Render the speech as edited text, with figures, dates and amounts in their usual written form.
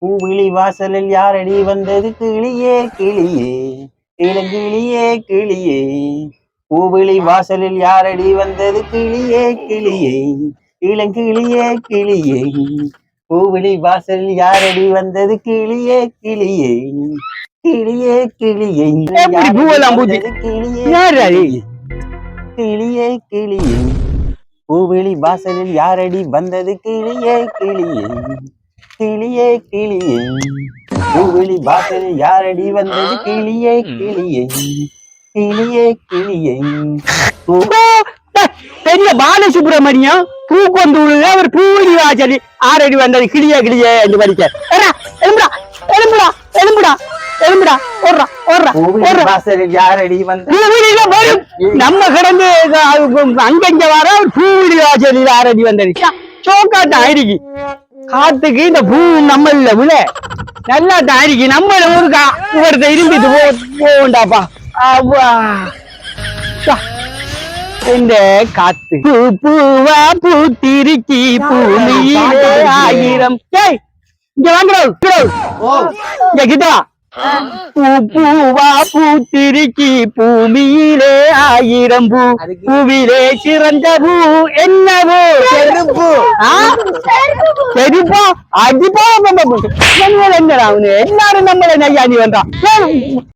பூவிழி வாசலில் யாரடி வந்தது கிளியே கிளியே இளங்கிளியே கிளியே. பூவிழி வாசலில் யாரடி வந்தது கிளியே கிளியே இளங்கிளியே கிளியே. பூவிழி வாசலில் யாரடி வந்தது கிளியே கிளியே கிளியே கிளியே. கிளியே கிளியே. பூவிழி வாசலில் யாரடி வந்தது கிளியே கிளியே கிளியே கிளியே. பூவிழி வாசலில் யாரடி வந்தது கிளியே கிளியே கிளியே கிளியே. பெரிய பாலசுப்ரமணியம் பூக்கொண்டு அவர் பூவிழி வாசலில் ஆரடி வந்தது கிளியே கிளியே என்று படிக்க எலும்புடா எலும்புடா எலும்புடா எலும்புடா ஓடுறா ஓடுறா ஓடுற வாசலில் யாரடி வந்தது நம்ம கிடந்து அங்கங்க வர பூவிழி வாசலில் ஆரடி வந்தது சோக்காட்டம் ஆயிருக்கு காத்துக்கு இந்த பூ நம்ம இல்ல விழ நல்லா தான் ஆயிருக்கு நம்ம ஊருக்கா ஒருத்த இருந்துட்டு போண்டாப்பா இந்த காத்து பூ பூவா பூத்திருக்கி பூமியிலே ஆயிரம் இங்க வாங்குறோம் இங்க கிட்டவா பூ பூவா பூத்திருக்கி பூமியிலே ஆயிரம் பூ பூவிலே சிறந்த பூ என்னவோ செருப்பு செருப்பா அடிப்பா என்னடா அவனு எல்லாரும் நம்மள நையாண்டி வந்தான்